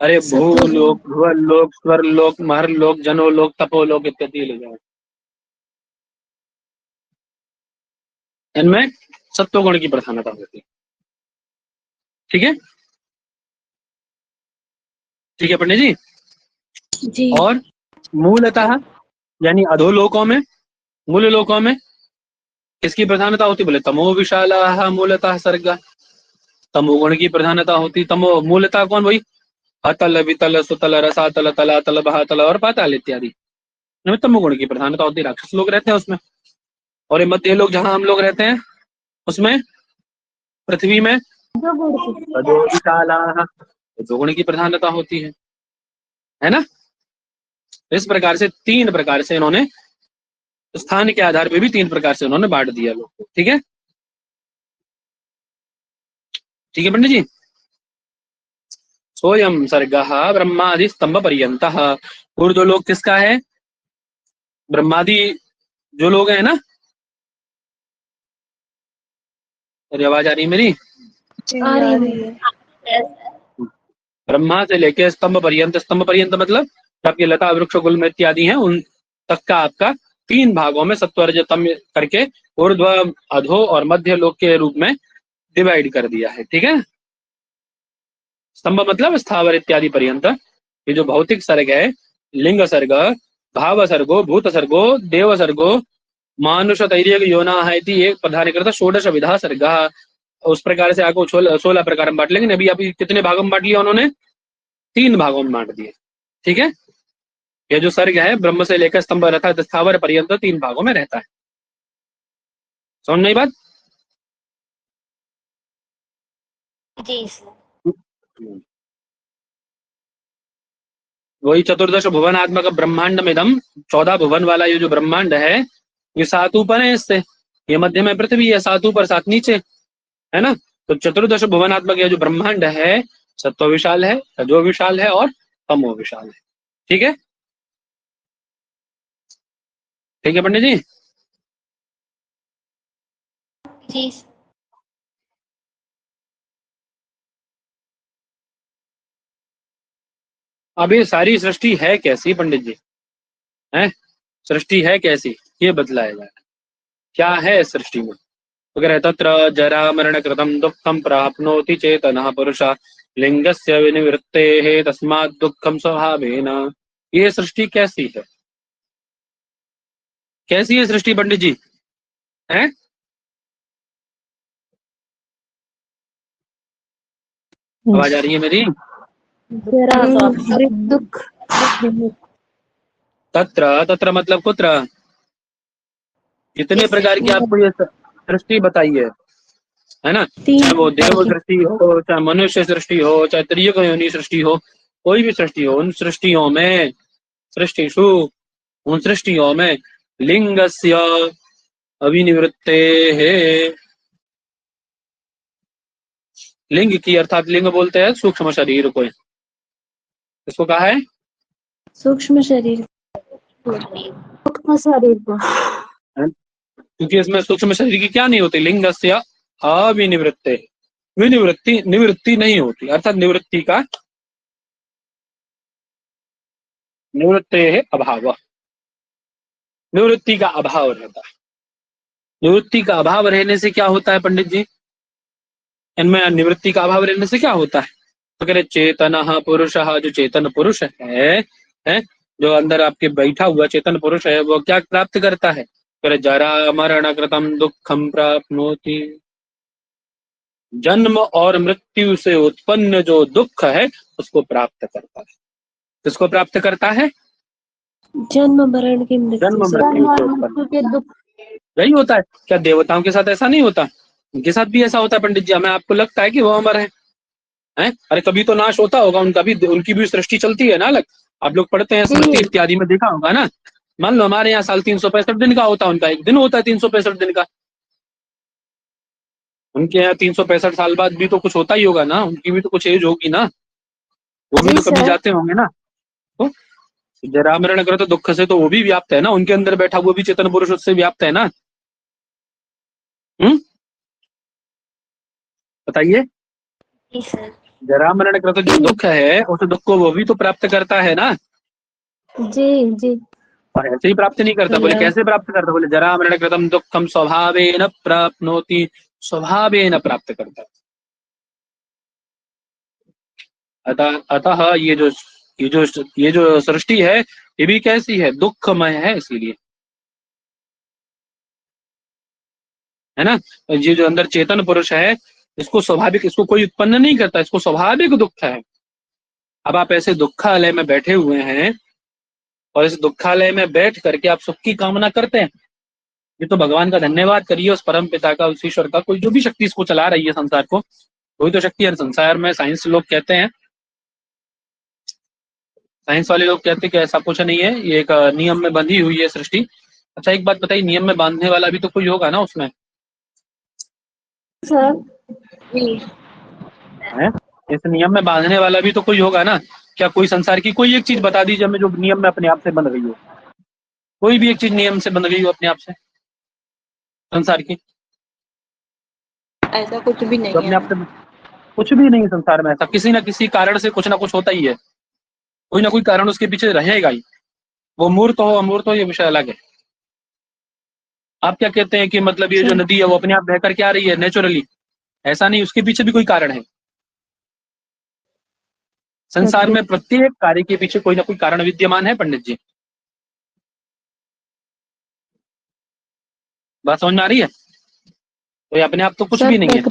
अरे भूलोक भुवलोक स्वरलोक महरलोक जनोलोक तपोलोक इत्यादि ले जाए, इनमें सत्व गुण की प्रधानता होती है, ठीक है। ठीक है पंडित जी। जी और मूलतः यानी अधोलोकों में, मूल लोकों में किसकी प्रधानता होती? बोले तमो विशाला मूलतः सर्गा, तमोगुण की प्रधानता होती। तमो मूलतः कौन? वही अतल वितल सुतल रसातल तलातल बहातल और पाताल इत्यादि, इनमें तमोगुण की प्रधानता होती। राक्षस लोग रहते हैं उसमें। और ये मध्य लोग जहां हम लोग रहते हैं उसमें पृथ्वी में रजो विशाला, रजोगुण की प्रधानता होती है ना। इस प्रकार से 3 प्रकार से इन्होंने स्थान के आधार पे भी 3 प्रकार से उन्होंने बांट दिया लोग को, ठीक है। ठीक है पंडित जी। सोयम सर्गः ब्रह्मादि स्तंभ पर्यंतः। ऊर्ध्वलोक किसका है? ब्रह्मादि जो लोग हैं ना। अरे आवाज आ रही है मेरी? आ रही है। ब्रह्मा से लेके स्तंभ पर्यंत, स्तंभ पर्यंत मतलब आपके लता वृक्ष गुल्म इत्यादि हैं उन तक का आपका 3 भागों में सत्वरजतम करके ऊर्ध्व अधो और मध्य लोक के रूप में डिवाइड कर दिया है, ठीक है। स्तंभ मतलब स्थावर इत्यादि पर्यंत। ये जो भौतिक सर्ग है, लिंग सर्ग, भाव सर्गो, भूत सर्गो, देव सर्गो, मानुष तैर्य योना है, एक प्रधान करता षोडश विधा सर्ग। उस प्रकार से आपको 16 प्रकार में बांट लेंगे। अभी अभी कितने भागों में बांट लिया उन्होंने? 3 भागों में बांट दिए। ठीक है, ये जो सर्ग है ब्रह्म से लेकर स्तंभ रहता स्थावर पर्यंत 3 भागों में रहता है। समझ नहीं बात? जी सर। वही चतुर्दश भुवनात्मक ब्रह्मांड में दम, 14 भुवन वाला ये जो ब्रह्मांड है, ये 7 ऊपर है इससे, ये मध्य में पृथ्वी है, 7 ऊपर 7 नीचे, है ना। तो चतुर्दश भुवनात्मक ये जो ब्रह्मांड है, सत्व विशाल है, रजो विशाल है और तमो विशाल है। ठीक है, ठीक है पंडित जी। जी सर। अब ये सारी सृष्टि है कैसी पंडित जी? है सृष्टि है कैसी, ये बतलाया जाए। क्या है सृष्टि में? अगर तत्र जरा मरण कृतम दुखम प्राप्नोति चेतनः पुरुषः लिंगस्य विनिवृत्तेः तस्मात् दुखम स्वभावेन। ये सृष्टि कैसी है? कैसी है सृष्टि पंडित जी? है आवाज आ रही है मेरी? दुख तत्र, तत्र मतलब कुत्र? कितने Yes, प्रकार की आपको ये सृष्टि बताई है ना। चाहे वो देव सृष्टि हो, चाहे मनुष्य सृष्टि हो, चाहे त्रियुग योनि सृष्टि हो, कोई भी सृष्टि हो, उन सृष्टियों में, सृष्टिषु, उन सृष्टियों में लिंगस्य अविनिवृत्ते है। लिंग की अर्थात लिंग बोलते हैं सूक्ष्म शरीर को, इसको कहा है सूक्ष्म शरीर सूक्ष्म शरीर को। क्योंकि इसमें सूक्ष्म शरीर की क्या नहीं होती? लिंगस्य अविनिवृत्ते, विनिवृत्ति निवृत्ति नहीं होती, अर्थात निवृत्ति का, निवृत्ते है अभाव, निवृत्ति का अभाव रहता है। निवृत्ति का अभाव रहने से क्या होता है पंडित जी? इनमें निवृत्ति का अभाव रहने से क्या होता है? तो कह रहे चेतनः पुरुषः, जो चेतन पुरुष है, जो अंदर आपके बैठा हुआ चेतन पुरुष है, वो क्या प्राप्त करता है? कह रहे जरा मरण कृतम दुखम प्राप्नोति, जन्म और मृत्यु से उत्पन्न जो दुख है उसको प्राप्त करता है। किसको प्राप्त करता है? जन्म मरण की जन्म मृत्यु से मृत्यु से उत्पन्न के दुख। यही होता है। क्या देवताओं के साथ ऐसा नहीं होता? उनके साथ भी ऐसा होता है पंडित जी। हमें आपको लगता है कि वो अमर है? अरे कभी तो नाश होता होगा उनका भी, उनकी भी सृष्टि चलती है ना अलग। आप लोग पढ़ते हैं स्मृति इत्यादि में, देखा होगा ना। मान लो हमारे यहाँ साल 365 दिन का होता है, उनका एक दिन होता है 365 दिन का। उनके यहाँ 365 साल बाद भी तो कुछ होता ही होगा ना, उनकी भी तो कुछ एज होगी ना, वो भी जी तो कभी सर। जाते होंगे ना। तो जरा मरण करे तो दुख से तो वो भी व्याप्त है ना, उनके अंदर बैठा हुआ भी चेतन पुरुष उससे व्याप्त है ना। बताइए। जी सर। जरा मरण कृत जो दुख है उस दुख को वो भी तो प्राप्त करता है ना। जी जी और ऐसे ही प्राप्त नहीं करता। बोले कैसे प्राप्त करता? बोले जरा मरण कृतम दुखम स्वभावेन प्राप्नोति, स्वभावेन प्राप्त करता है। अतः ये जो सृष्टि है ये भी कैसी है? दुखमय है, इसीलिए, है ना। ये जो अंदर चेतन पुरुष है, इसको स्वाभाविक, इसको कोई उत्पन्न नहीं करता, इसको स्वाभाविक दुख है। अब आप ऐसे दुखालय में बैठे हुए हैं और इस दुखालय में बैठ करके आप सुख की कामना करते हैं, ये तो भगवान का धन्यवाद करिए, उस परम पिता का, उस ईश्वर का, कोई जो भी शक्ति इसको चला रही है संसार को, कोई तो शक्ति है संसार में। साइंस लोग कहते हैं, साइंस वाले लोग कहते हैं कि ऐसा कुछ नहीं है, ये एक नियम में बंधी हुई है सृष्टि। अच्छा एक बात बताइए, नियम में बांधने वाला भी तो कोई होगा ना उसमें? सर। है, इस नियम में बांधने वाला भी तो कोई होगा ना। क्या कोई संसार की कोई एक चीज बता दीजिए हमें जो नियम में अपने आप से बन गई हो, कोई भी एक चीज नियम से बन गई हो अपने आप से संसार की? ऐसा कुछ भी तो नहीं अपने है। आप से कुछ भी नहीं संसार में ऐसा, किसी ना किसी कारण से कुछ ना कुछ होता ही है, कोई ना कोई कारण उसके पीछे रहेगा ही। वो मूर्त हो अमूर्त हो ये विषय अलग है। आप क्या कहते हैं कि मतलब ये जो नदी है वो अपने आप बह करके आ रही है नेचुरली? ऐसा नहीं, उसके पीछे भी कोई कारण है। संसार में प्रत्येक कार्य के पीछे कोई ना कोई कारण विद्यमान है पंडित जी। बात समझ में आ रही है? तो ये अपने आप तो कुछ सर भी नहीं है।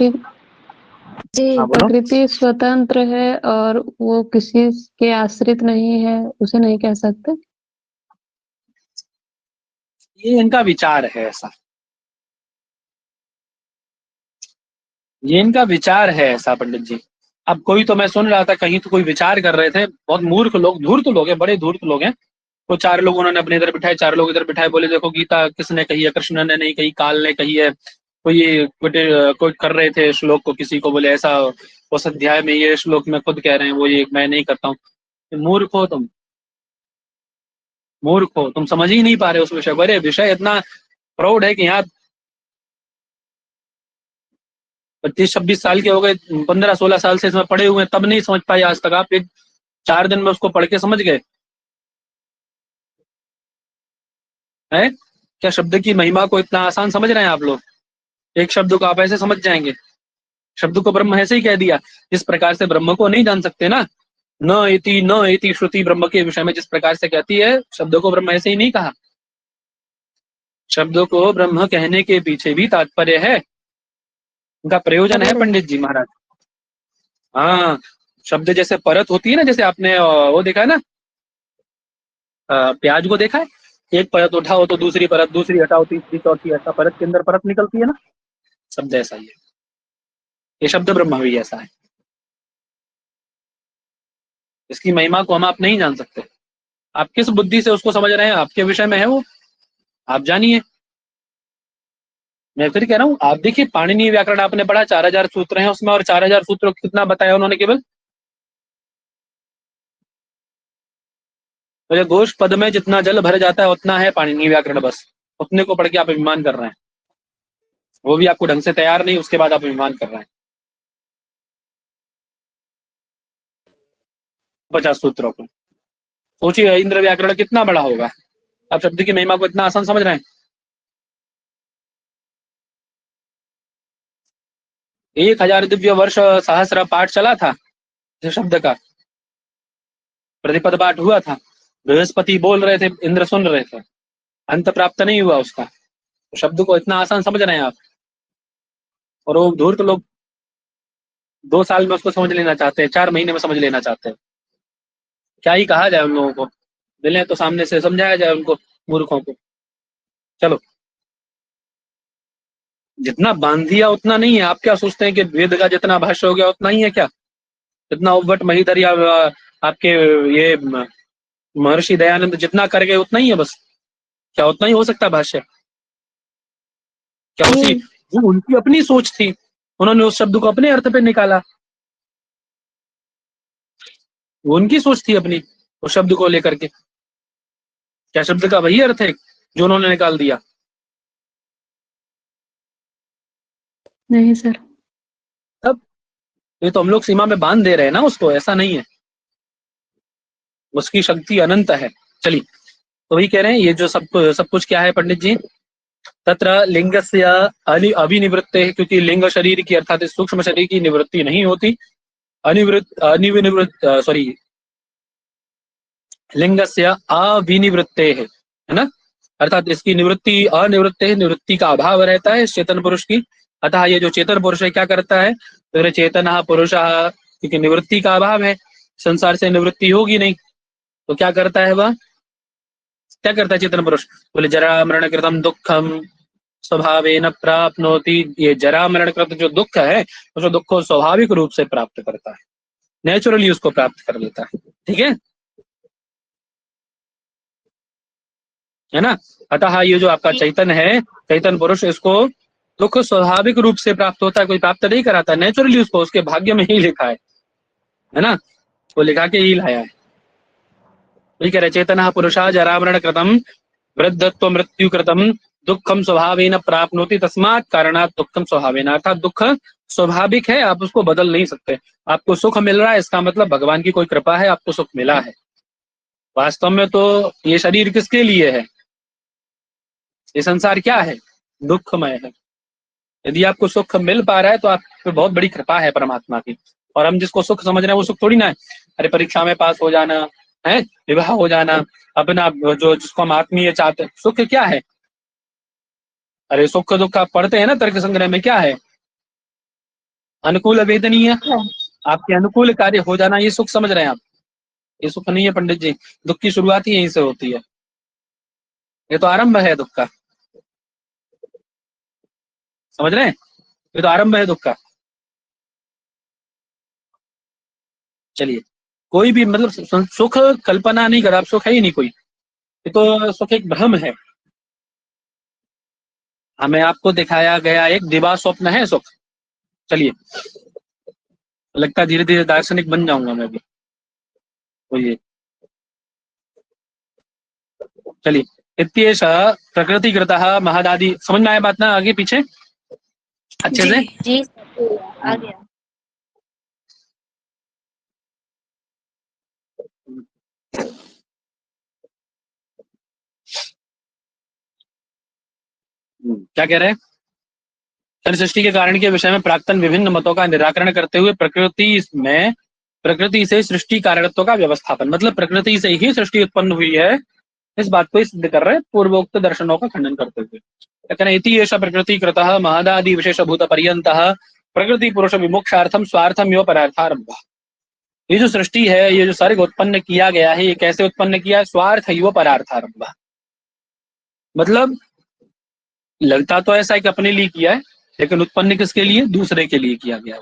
हाँ बोलो। प्रकृति स्वतंत्र है और वो किसी के आश्रित नहीं है, उसे नहीं कह सकते। ये इनका विचार है ऐसा, ये इनका विचार है ऐसा पंडित जी। अब कोई तो मैं सुन रहा था कहीं तो कोई विचार कर रहे थे, बहुत मूर्ख लोग, धूर्त लोग हैं, बड़े धूर्त लोग हैं। तो चार लोग उन्होंने अपने इधर बिठाए, चार लोग इधर बिठाए, बोले देखो गीता किसने कही है, कृष्ण ने नहीं कही, काल ने कही है। कोई कर रहे थे श्लोक को, किसी को बोले ऐसा उस अध्याय में ये श्लोक में खुद कह रहे हैं, वो ये मैं नहीं करता हूँ। मूर्ख हो तुम, मूर्ख हो तुम, समझ ही नहीं पा रहे उस विषय को। अरे विषय इतना प्रौढ़ है कि यहाँ 25-26 साल के हो गए, 15-16 साल से इसमें पढ़े हुए हैं, तब नहीं समझ पाए आज तक। आप एक 4 दिन में उसको पढ़ के समझ गए हैं? क्या शब्द की महिमा को इतना आसान समझ रहे हैं आप लोग? एक शब्द को आप ऐसे समझ जाएंगे? शब्द को ब्रह्म ऐसे ही कह दिया। जिस प्रकार से ब्रह्म को नहीं जान सकते ना, न इति श्रुति ब्रह्म के विषय में जिस प्रकार से कहती है, शब्द को ब्रह्म ऐसे ही नहीं कहा। शब्द को ब्रह्म कहने के पीछे भी तात्पर्य है, उनका प्रयोजन है पंडित जी महाराज। हाँ, शब्द जैसे परत होती है ना, जैसे आपने वो देखा है ना, प्याज को देखा है, एक परत उठाओ तो दूसरी परत, दूसरी हटाओ तीसरी चौथी, ऐसा परत के अंदर परत निकलती है ना। शब्द ऐसा ही है, ये शब्द ब्रह्म भी ऐसा है। इसकी महिमा को हम आप नहीं जान सकते। आप किस बुद्धि से उसको समझ रहे हैं, आपके विषय में है वो, आप जानिए। मैं फिर कह रहा हूँ, आप देखिए पाणिनीय व्याकरण आपने पढ़ा, 4000 सूत्र हैं उसमें, और 4000 सूत्रों कितना बताया उन्होंने केवल? तो घोष पद में जितना जल भर जाता है उतना है पाणिनीय व्याकरण, बस उतने को पढ़ के आप अभिमान कर रहे हैं। वो भी आपको ढंग से तैयार नहीं, उसके बाद आप अभिमान कर रहे हैं 50 सूत्रों को। सोचिए इंद्र व्याकरण कितना बड़ा होगा। आप शब्द की महिमा को इतना आसान समझ रहे हैं? 1000 दिव्य वर्ष सहस्र पाठ चला था इस शब्द का, प्रतिपद पाठ हुआ था, बृहस्पति बोल रहे थे, इंद्र सुन रहे थे, अंत प्राप्त नहीं हुआ उसका। तो शब्द को इतना आसान समझ रहे हैं आप, और वो धूर्त लोग 2 साल में उसको समझ लेना चाहते हैं, 4 महीने में समझ लेना चाहते हैं। क्या ही कहा जाए उन लोगों को, मिले तो सामने से समझाया जाए उनको, मूर्खों को। चलो, जितना बांध दिया उतना नहीं है। आप क्या सोचते हैं कि वेद का जितना भाष्य हो गया उतना ही है क्या? जितना उव्वट महीधर या आपके ये महर्षि दयानंद जितना कर गए उतना ही है बस? क्या उतना ही हो सकता है भाष्य? क्या उसी, वो उनकी अपनी सोच थी, उन्होंने उस शब्द को अपने अर्थ पे निकाला, वो उनकी सोच थी अपनी उस शब्द को लेकर के। क्या शब्द का वही अर्थ है जो उन्होंने निकाल दिया? नहीं सर। तब ये तो हम लोग सीमा में बांध दे रहे हैं ना उसको, ऐसा नहीं है, उसकी शक्ति अनंत है। चलिए, तो वही कह रहे हैं, ये जो सब कुछ क्या है पंडित जी? तत्र लिंगस्य अभिनिवृत्ते, क्योंकि लिंग शरीर की अर्थात सूक्ष्म शरीर की निवृत्ति नहीं होती। लिंगस्य अविनिवृत्ते है ना, अर्थात इसकी निवृत्ति अनिवृत्ते है, निवृत्ति का अभाव रहता है चेतन पुरुष की। अतः ये जो चेतन पुरुष है क्या करता है? तो चेतन पुरुष, क्योंकि निवृत्ति का अभाव है, संसार से निवृत्ति होगी नहीं, तो क्या करता है वह? क्या करता है चेतन पुरुष? बोले जरा मरण कृतम दुखम स्वभावेन प्राप्नोति। ये जरा मरण कृत जो दुख है, उस दुख को स्वाभाविक रूप से प्राप्त करता है, नेचुरली उसको प्राप्त कर लेता है। ठीक है ना? अतः ये जो आपका चैतन्य है, चैतन्य पुरुष, इसको दुख स्वाभाविक रूप से प्राप्त होता है, कोई प्राप्त नहीं कराता, नेचुरली उसको उसके भाग्य में ही लिखा है ना, वो लिखा के ही लाया है। वही कह रहे, चेतन पुरुषा जरा मरण कृतम वृद्धत्व मृत्यु कृतम दुखम स्वभावेन प्राप्नोति तस्मात् कारणात् दुखम स्वभावेन। अर्थात दुख स्वाभाविक है, आप उसको बदल नहीं सकते। आपको सुख मिल रहा है, इसका मतलब भगवान की कोई कृपा है, आपको सुख मिला है। वास्तव में तो ये शरीर किसके लिए है? ये संसार क्या है? दुखमय है। यदि आपको सुख मिल पा रहा है तो आप पे बहुत बड़ी कृपा है परमात्मा की। और हम जिसको सुख समझ रहे हैं वो सुख थोड़ी ना है। अरे परीक्षा में पास हो जाना है, विवाह हो जाना, अपना जो जिसको हम आत्मीय चाहते हैं। सुख क्या है? अरे सुख दुख आप पढ़ते हैं ना तर्क संग्रह में, क्या है? अनुकूल वेदनीय, आपके अनुकूल कार्य हो जाना, ये सुख समझ रहे हैं आप? ये सुख नहीं है पंडित जी, दुख की शुरुआत ही यहीं से होती है। ये तो आरंभ है दुख का, समझ रहे हैं? ये तो आरंभ है दुख का। चलिए, कोई भी मतलब सुख कल्पना नहीं करा, सुख है ही नहीं कोई, ये तो सुख एक भ्रम है। हमें आपको दिखाया गया एक दिवा स्वप्न है सुख। चलिए, लगता है धीरे धीरे दार्शनिक बन जाऊंगा मैं भी। तो ये चलिए, इत्येष प्रकृतिकृतः महदादि, समझ में आया बात ना आगे पीछे अच्छे से? जी सर, आ गया। क्या कह रहे हैं? सृष्टि के कारण के विषय में प्राक्तन विभिन्न मतों का निराकरण करते हुए प्रकृति से सृष्टि कारणत्व का व्यवस्थापन, मतलब प्रकृति से ही सृष्टि उत्पन्न हुई है, इस बात को सिद्ध कर रहे हैं पूर्वोक्त दर्शनों का खंडन करते हुए। कहते हैं इति एष प्रकृतिकृतः महदादि विशेषभूत पर्यन्तः प्रकृति पुरुष विमुक्षार्थम स्वार्थम एव परार्थारंभ। ये जो सृष्टि है, ये जो सर्ग उत्पन्न किया गया है, ये कैसे उत्पन्न किया है? स्वार्थ एव परार्थारंभ। मतलब लगता तो ऐसा है कि अपने लिए किया है, लेकिन उत्पन्न किसके लिए? दूसरे के लिए किया गया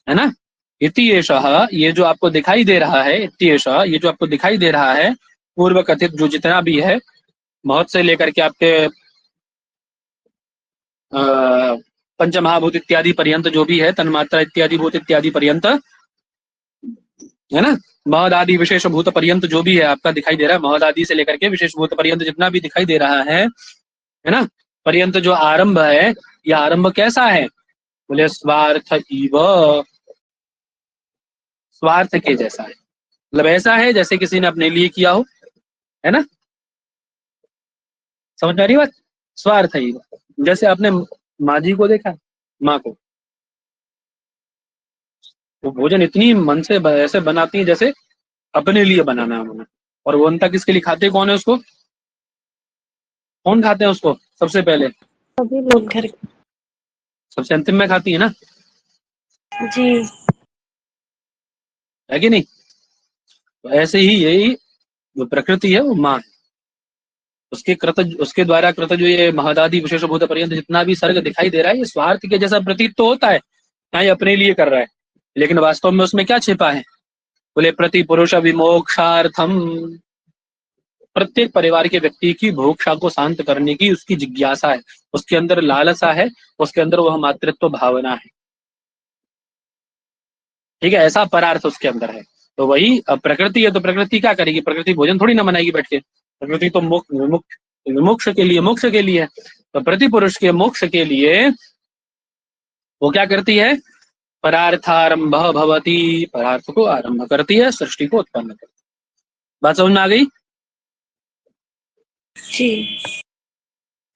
है ना। इति एषः, ये जो आपको दिखाई दे रहा है, इति एषः, ये जो आपको दिखाई दे रहा है, पूर्व कथित जो जितना भी है, महत् से लेकर के आपके पंचमहाभूत इत्यादि पर्यंत जो भी है, तन्मात्रा इत्यादि भूत इत्यादि पर्यंत, है ना, महद आदि विशेष भूत पर्यंत जो भी है आपका दिखाई दे रहा है, महद आदि से लेकर के विशेष भूत पर्यंत जितना भी दिखाई दे रहा है ना, पर्यंत जो आरंभ है, यह आरंभ कैसा है? बोले स्वार्थ इव, स्वार्थ के जैसा है। मतलब ऐसा है जैसे किसी ने अपने लिए किया हो, है ना। समझ में आ रही बात? स्वार्थ इव, जैसे आपने माँ जी को देखा, माँ को वो भोजन इतनी मन से ऐसे बनाती है जैसे अपने लिए बनाना है उन्होंने, और वो अंत किसके लिए खाते कौन है उसको? कौन खाते हैं उसको सबसे पहले? सभी लोग घर। सबसे अंतिम में खाती है ना, जी है कि नहीं? तो ऐसे ही यही जो प्रकृति है वो माँ है, उसके कृत, उसके द्वारा कृत जो ये महदादि विशेष भूत पर्यंत जितना भी सर्ग दिखाई दे रहा है, ये स्वार्थ के जैसा प्रतीत तो होता है, ना ये अपने लिए कर रहा है, लेकिन वास्तव में उसमें क्या छिपा है? बोले प्रति पुरुष विमोक्षार्थम, प्रत्येक परिवार के व्यक्ति की भोक्षा को शांत करने की उसकी जिज्ञासा है, उसके अंदर लालसा है, उसके अंदर वह मातृत्व भावना है, ठीक है, ऐसा परार्थ उसके अंदर है। तो वही प्रकृति है, तो प्रकृति क्या करेगी? प्रकृति भोजन थोड़ी ना बनाएगी बैठ के, प्रकृति तो मोक्ष के लिए, मोक्ष के लिए है। तो प्रति पुरुष के मोक्ष के लिए वो क्या करती है? परार्थारंभ भवती, परार्थ को आरंभ करती है, सृष्टि को उत्पन्न करती है। बात समझ में आ गई? जी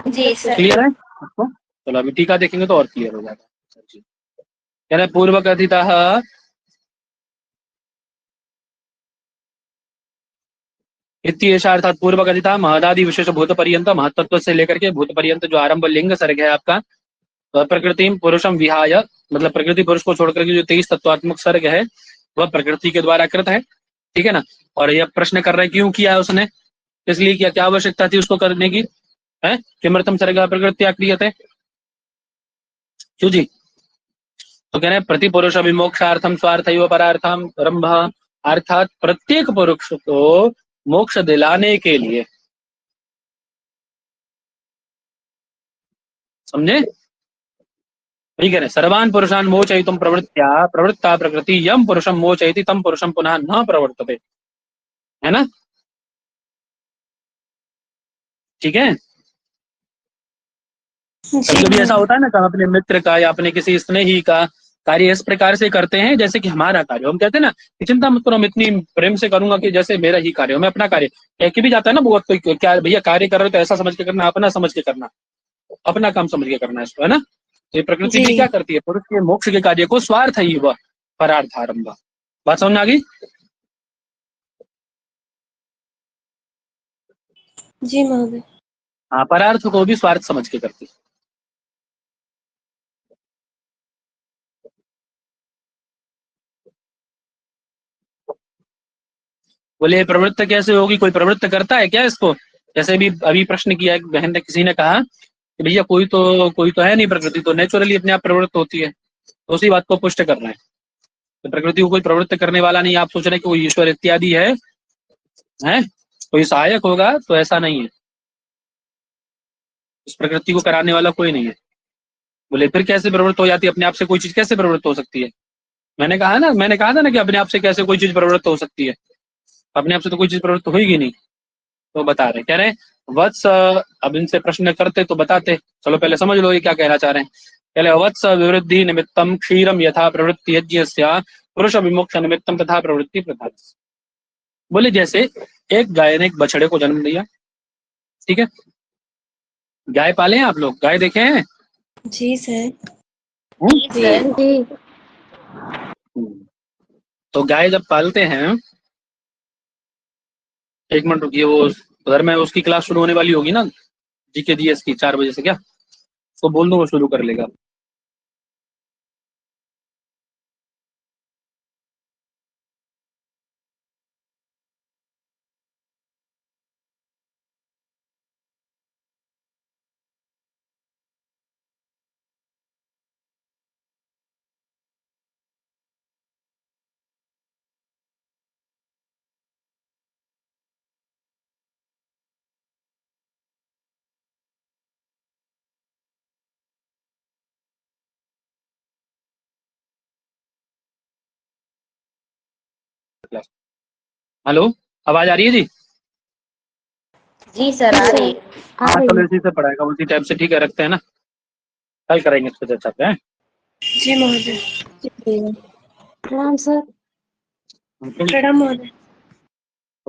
जी सर। क्लियर है आपको? चलो अभी टीका देखेंगे तो और क्लियर हो जाएगा। कह रहे पूर्व कथितः इत्येषा, अर्थात पूर्व कथिता महदादि विशेष भूत पर्यंत, महत्त्व से लेकर के भूत पर्यंत जो आरंभ लिंग सर्ग है आपका, प्रकृति पुरुषम विहाय, मतलब प्रकृति पुरुष को छोड़कर के जो 23 तत्वात्मक सर्ग है वह प्रकृति के द्वारा कृत है, ठीक है ना। और यह प्रश्न कर रहे हैं क्यों किया है उसने, किस लिए किया, क्या आवश्यकता थी उसको करने की, है किमर्थम सर्ग प्रकृत्या क्रियते, क्यों जी? तो कह रहे हैं प्रति पुरुष विमोक्षार्थम स्वार्थैव परार्थम आरंभ, अर्थात प्रत्येक पुरुष को मोक्ष दिलाने के लिए, समझे? ठीक है, सर्वान पुरुषान मोचयितुम प्रवृत्ता प्रकृति यम पुरुषम मोचयति तम पुरुषम पुनः न प्रवर्तते, है ना, ठीक है। कभी कभी ऐसा होता है ना कि हम अपने मित्र का या अपने किसी स्नेही का कार्य इस प्रकार से करते हैं जैसे कि हमारा कार्य, हम कहते हैं ना कि चिंता मत करो, हम इतनी प्रेम से करूंगा कि जैसे मेरा ही कार्य हो, मैं अपना कार्य कह के भी जाता है ना बहुत कोई, क्या भैया कार्य कर रहे हो तो ऐसा समझ के करना, अपना समझ के करना, अपना काम समझ के करना इसको, है ना। तो ये प्रकृति भी क्या करती है? पुरुष के मोक्ष के कार्य को स्वार्थ ही वह परार्थारंभ, बात समझ में आ गई? जी महोदय। हाँ, परार्थ को भी स्वार्थ समझ के करती। बोले प्रवृत्त कैसे होगी? कोई प्रवृत्त करता है क्या इसको? जैसे भी अभी प्रश्न किया एक बहन ने, किसी ने कहा कि भैया कोई तो है नहीं, प्रकृति तो नेचुरली अपने आप प्रवृत्त होती है। तो उसी बात को पुष्ट कर रहे हैं, तो प्रकृति को कोई प्रवृत्त करने वाला नहीं। आप सोच रहे हैं कि कोई ईश्वर इत्यादि है कोई सहायक होगा, तो ऐसा नहीं है। इस प्रकृति को कराने वाला कोई नहीं है। बोले फिर कैसे प्रवृत्त हो जाती है? अपने आप से कोई चीज कैसे प्रवृत्त हो सकती है? मैंने कहा था ना कि अपने आप से कैसे कोई चीज प्रवृत्त हो सकती है? अपने आप से तो कोई चीज प्रवृत्त होगी नहीं। तो बता रहे, कह रहे वत्स, अब इनसे प्रश्न करते तो बताते। चलो पहले समझ लो ये क्या कहना चाह रहे हैं। पहले वत्स विवृद्धि निमित्तम क्षीरम यथा प्रवृत्ति यज्ञस्या पुरुष विमोक्ष निमित्तम तथा प्रवृत्ति प्रधान। बोले जैसे एक गाय ने एक बछड़े को जन्म दिया, ठीक है? गाय पाले हैं आप लोग? गाय देखे हैं? जी सर। जी तो गाय जब पालते हैं, एक मिनट रुकिए, वो घर में उसकी क्लास शुरू होने वाली होगी ना, जीके जीएस की, 4 बजे से, क्या तो बोल दो, वो शुरू कर लेगा। हेलो, आवाज आ रही है जी? जी सर, आ रही है। हाँ, चलो इसी से पढ़ाएगा, उसी टाइप से, ठीक है? रखते हैं ना, कल करेंगे इस पर चर्चा पे। जी महोदय। प्रणाम सर। प्रणाम महोदय।